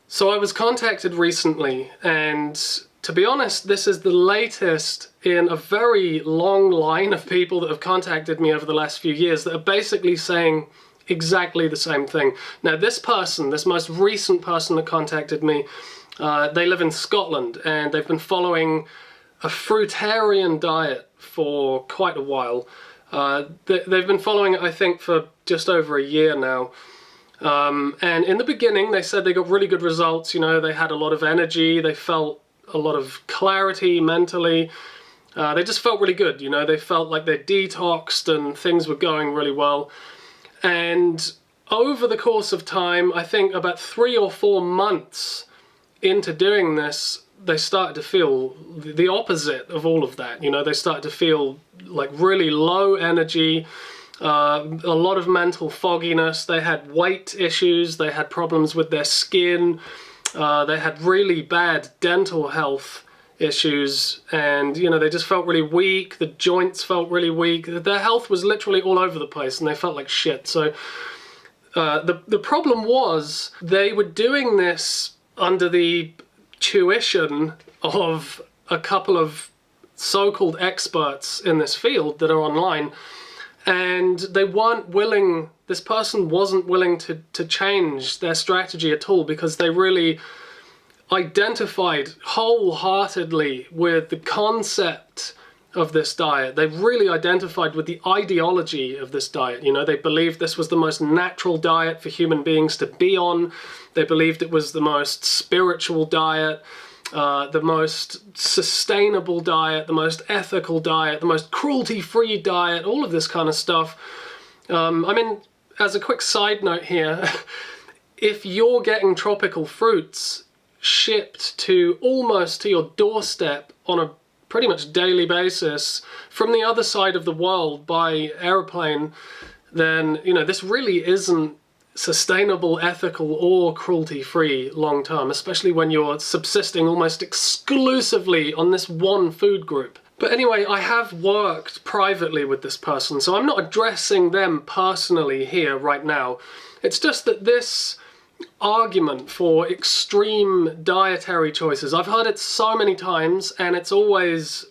So I was contacted recently, and to be honest, this is the latest in a very long line of people that have contacted me over the last few years that are basically saying exactly the same thing. Now this person, this most recent person that contacted me, they live in Scotland and they've been following a fruitarian diet for quite a while. They've been following it, I think, for just over a year now. And in the beginning, they said they got really good results. You know, they had a lot of energy, they felt a lot of clarity mentally. They just felt really good, you know, they felt like they detoxed and things were going really well. And over the course of time, I think about 3 or 4 months into doing this, they started to feel the opposite of all of that. You know, they started to feel like really low energy, a lot of mental fogginess. They had weight issues, they had problems with their skin, they had really bad dental health issues, and you know, they just felt really weak, the joints felt really weak, their health was literally all over the place and they felt like shit. So the problem was they were doing this under the tuition of a couple of so-called experts in this field that are online, and they weren't willing, this person wasn't willing to change their strategy at all, because they really identified wholeheartedly with the concept of this diet. They really identified with the ideology of this diet. You know, they believed this was the most natural diet for human beings to be on. They believed it was the most spiritual diet, the most sustainable diet, the most ethical diet, the most cruelty-free diet, all of this kind of stuff. I mean, as a quick side note here, if you're getting tropical fruits shipped to almost to your doorstep on a pretty much daily basis from the other side of the world by airplane, then, you know, this really isn't sustainable, ethical, or cruelty-free long term, especially when you're subsisting almost exclusively on this one food group. But anyway, I have worked privately with this person, so I'm not addressing them personally here right now. It's just that this argument for extreme dietary choices, I've heard it so many times, and it's always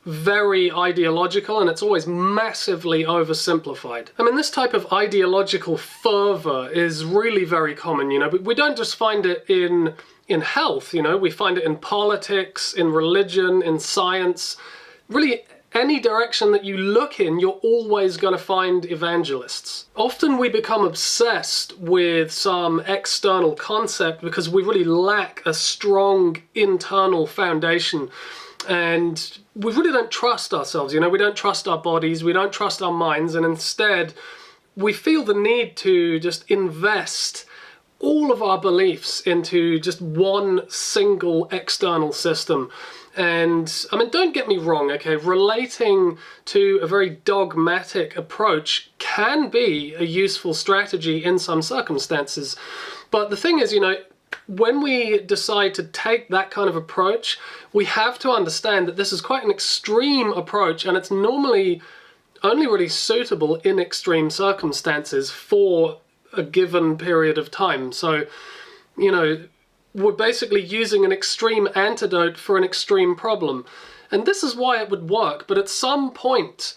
very ideological, and it's always massively oversimplified. I mean, this type of ideological fervor is really very common, you know, but we don't just find it in health, you know, we find it in politics, in religion, in science. Really, any direction that you look in, you're always going to find evangelists. Often we become obsessed with some external concept because we really lack a strong internal foundation, and we really don't trust ourselves, you know, we don't trust our bodies, we don't trust our minds, and instead we feel the need to just invest all of our beliefs into just one single external system. And I mean, don't get me wrong, okay, relating to a very dogmatic approach can be a useful strategy in some circumstances. But the thing is, you know, when we decide to take that kind of approach, we have to understand that this is quite an extreme approach, and it's normally only really suitable in extreme circumstances for a given period of time. So, you know, we're basically using an extreme antidote for an extreme problem. And this is why it would work, but at some point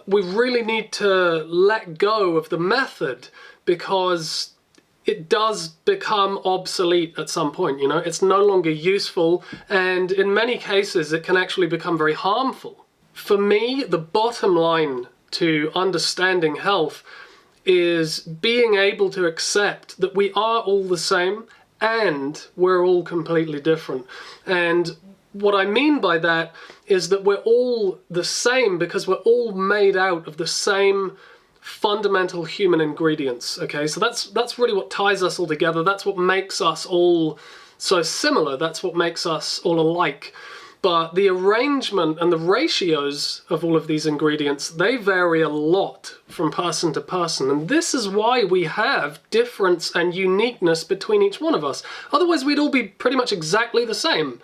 we really need to let go of the method, because it does become obsolete at some point, you know, it's no longer useful, and in many cases it can actually become very harmful. For me, the bottom line to understanding health is being able to accept that we are all the same and we're all completely different. And what I mean by that is that we're all the same because we're all made out of the same fundamental human ingredients, okay? So that's really what ties us all together. That's what makes us all so similar. That's what makes us all alike. But the arrangement and the ratios of all of these ingredients, they vary a lot from person to person. And this is why we have difference and uniqueness between each one of us. Otherwise, we'd all be pretty much exactly the same.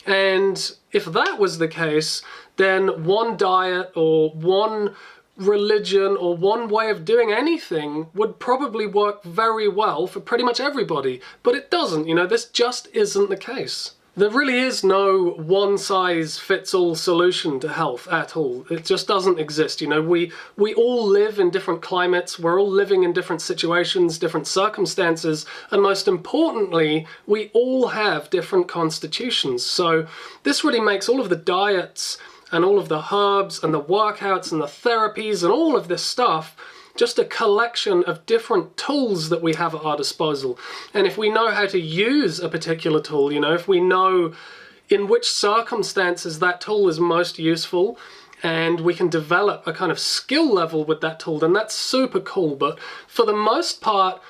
And if that was the case, then one diet or one religion or one way of doing anything would probably work very well for pretty much everybody, but it doesn't, you know, this just isn't the case. There really is no one-size-fits-all solution to health at all. It just doesn't exist, you know. We all live in different climates, we're all living in different situations, different circumstances, and most importantly, we all have different constitutions. So this really makes all of the diets and all of the herbs and the workouts and the therapies and all of this stuff just a collection of different tools that we have at our disposal. And if we know how to use a particular tool, you know, if we know in which circumstances that tool is most useful, and we can develop a kind of skill level with that tool, then that's super cool. But for the most part,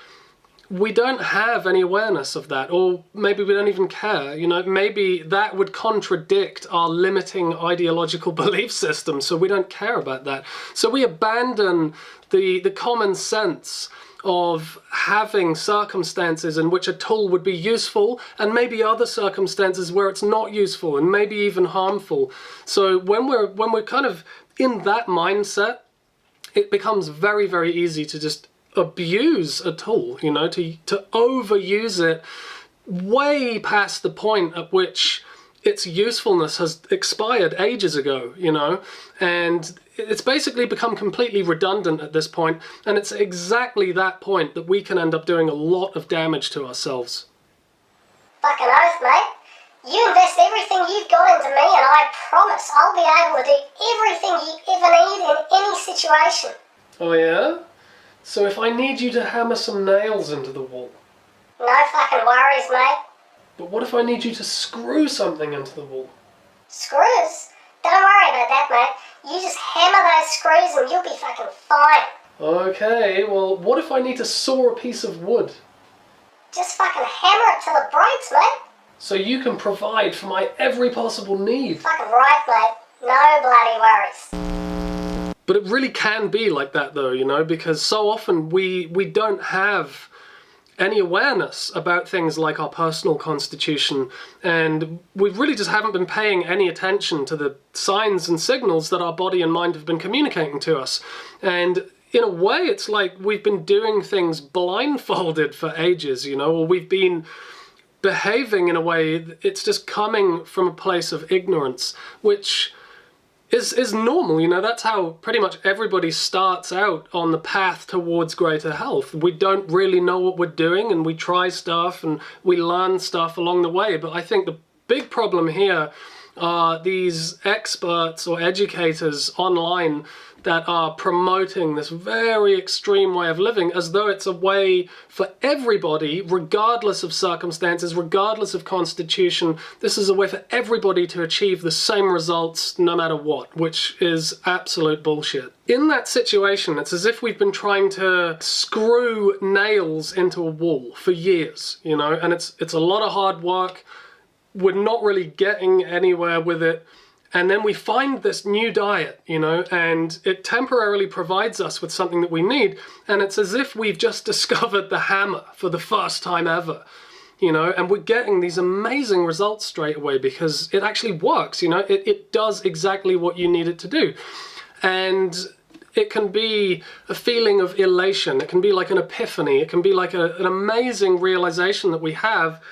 we don't have any awareness of that, or maybe we don't even care, you know, maybe that would contradict our limiting ideological belief system, so we don't care about that. So we abandon the common sense of having circumstances in which a tool would be useful and maybe other circumstances where it's not useful and maybe even harmful. So when we're kind of in that mindset, it becomes very, very easy to just abuse a tool, you know, to overuse it way past the point at which its usefulness has expired ages ago, you know, and it's basically become completely redundant at this point, and it's exactly that point that we can end up doing a lot of damage to ourselves. Fucking oath, mate. You invest everything you've got into me and I promise I'll be able to do everything you ever need in any situation. Oh yeah? So if I need you to hammer some nails into the wall? No fucking worries, mate. But what if I need you to screw something into the wall? Screws? Don't worry about that, mate. You just hammer those screws and you'll be fucking fine. Okay, well, what if I need to saw a piece of wood? Just fucking hammer it till it breaks, mate. So you can provide for my every possible need. Fucking right, mate. No bloody worries. But it really can be like that though, you know, because so often we don't have any awareness about things like our personal constitution, and we really just haven't been paying any attention to the signs and signals that our body and mind have been communicating to us. And in a way, it's like we've been doing things blindfolded for ages, you know, or we've been behaving in a way, it's just coming from a place of ignorance, which is normal, you know. That's how pretty much everybody starts out on the path towards greater health. We don't really know what we're doing, and we try stuff and we learn stuff along the way. But I think the big problem here are these experts or educators online that are promoting this very extreme way of living as though it's a way for everybody, regardless of circumstances, regardless of constitution. This is a way for everybody to achieve the same results no matter what, which is absolute bullshit. In that situation, it's as if we've been trying to screw nails into a wall for years, you know, and it's a lot of hard work. We're not really getting anywhere with it. And then we find this new diet, you know, and it temporarily provides us with something that we need. And it's as if we've just discovered the hammer for the first time ever, you know, and we're getting these amazing results straight away because it actually works, you know, it does exactly what you need it to do. And it can be a feeling of elation. It can be like an epiphany. It can be like an amazing realization that we have.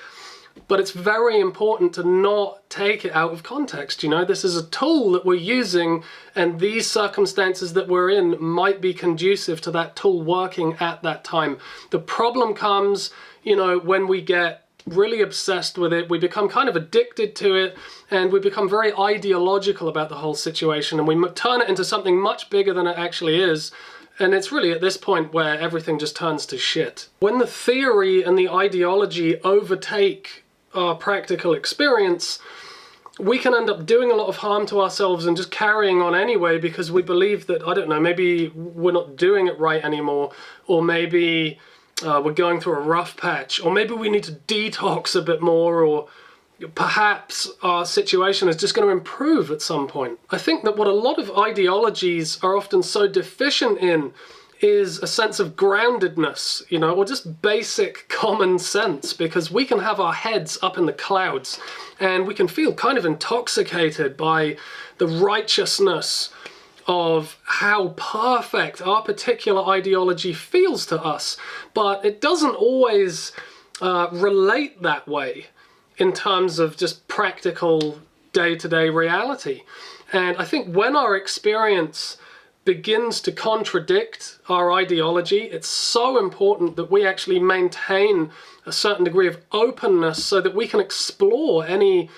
But it's very important to not take it out of context, you know. This is a tool that we're using, and these circumstances that we're in might be conducive to that tool working at that time. The problem comes, you know, when we get really obsessed with it, we become kind of addicted to it, and we become very ideological about the whole situation, and we turn it into something much bigger than it actually is. And it's really at this point where everything just turns to shit. When the theory and the ideology overtake our practical experience, we can end up doing a lot of harm to ourselves and just carrying on anyway because we believe that, I don't know, maybe we're not doing it right anymore, or maybe we're going through a rough patch, or maybe we need to detox a bit more, or perhaps our situation is just going to improve at some point. I think that what a lot of ideologies are often so deficient in is a sense of groundedness, you know, or just basic common sense, because we can have our heads up in the clouds and we can feel kind of intoxicated by the righteousness of how perfect our particular ideology feels to us, but it doesn't always relate that way in terms of just practical day-to-day reality. And I think when our experience begins to contradict our ideology, it's so important that we actually maintain a certain degree of openness so that we can explore any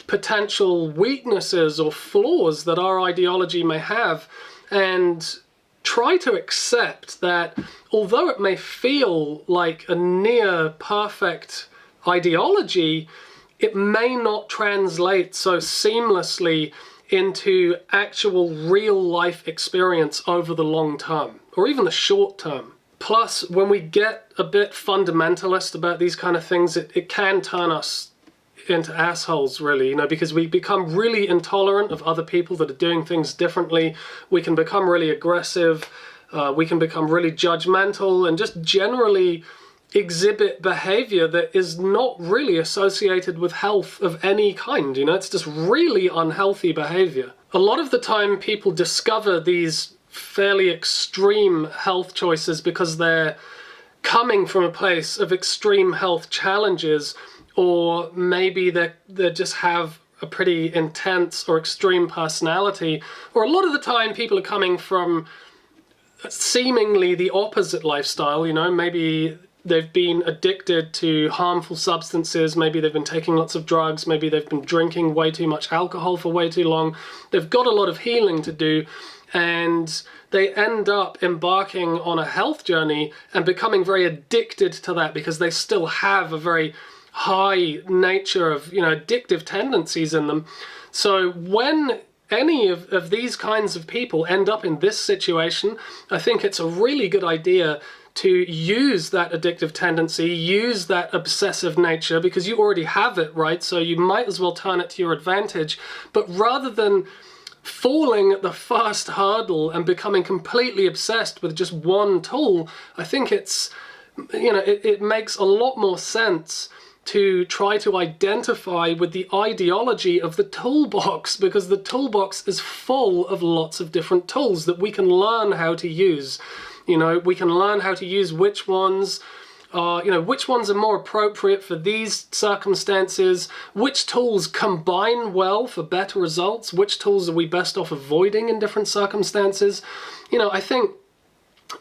potential weaknesses or flaws that our ideology may have, and try to accept that although it may feel like a near perfect ideology, it may not translate so seamlessly into actual real life experience over the long term, or even the short term. Plus, when we get a bit fundamentalist about these kind of things, it can turn us into assholes, really, because we become really intolerant of other people that are doing things differently. We can become really aggressive, we can become really judgmental, and just generally exhibit behavior that is not really associated with health of any kind. It's just really unhealthy behavior. A lot of the time people discover these fairly extreme health choices because they're coming from a place of extreme health challenges, or maybe they just have a pretty intense or extreme personality, or a lot of the time people are coming from seemingly the opposite lifestyle. Maybe they've been addicted to harmful substances, maybe they've been taking lots of drugs, maybe they've been drinking way too much alcohol for way too long. They've got a lot of healing to do, and they end up embarking on a health journey and becoming very addicted to that because they still have a very high nature of, addictive tendencies in them. So when any of these kinds of people end up in this situation, I think it's a really good idea to use that addictive tendency, use that obsessive nature, because you already have it, right? So you might as well turn it to your advantage. But rather than falling at the first hurdle and becoming completely obsessed with just one tool, I think it's, it makes a lot more sense to try to identify with the ideology of the toolbox, because the toolbox is full of lots of different tools that we can learn how to use. We can learn how to use which ones are, which ones are more appropriate for these circumstances, which tools combine well for better results, which tools are we best off avoiding in different circumstances. I think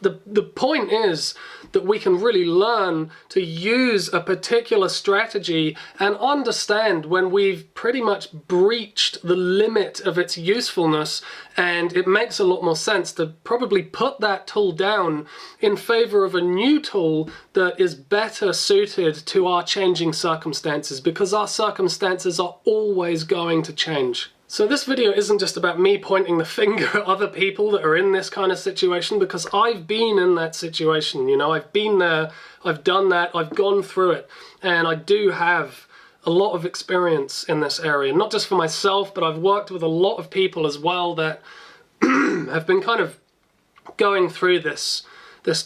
the point is that we can really learn to use a particular strategy and understand when we've pretty much breached the limit of its usefulness, and it makes a lot more sense to probably put that tool down in favor of a new tool that is better suited to our changing circumstances, because our circumstances are always going to change. So this video isn't just about me pointing the finger at other people that are in this kind of situation, because I've been in that situation, I've been there, I've done that, I've gone through it, and I do have a lot of experience in this area, not just for myself, but I've worked with a lot of people as well that have been kind of going through this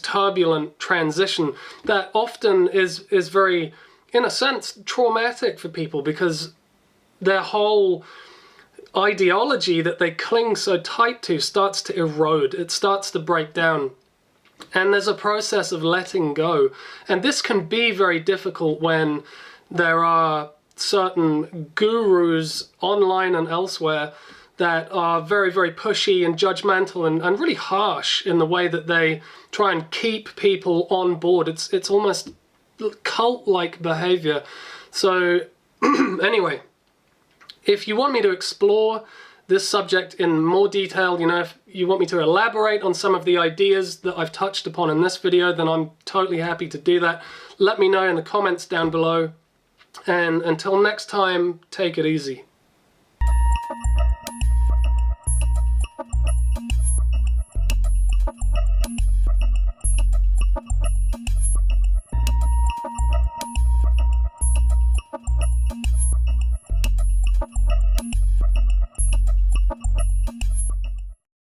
turbulent transition that often is very, in a sense, traumatic for people, because their whole ideology that they cling so tight to starts to erode, it starts to break down, and there's a process of letting go. And this can be very difficult when there are certain gurus online and elsewhere that are very, very pushy and judgmental and really harsh in the way that they try and keep people on board. It's almost cult-like behavior. So anyway, if you want me to explore this subject in more detail, if you want me to elaborate on some of the ideas that I've touched upon in this video, then I'm totally happy to do that. Let me know in the comments down below. And until next time, take it easy.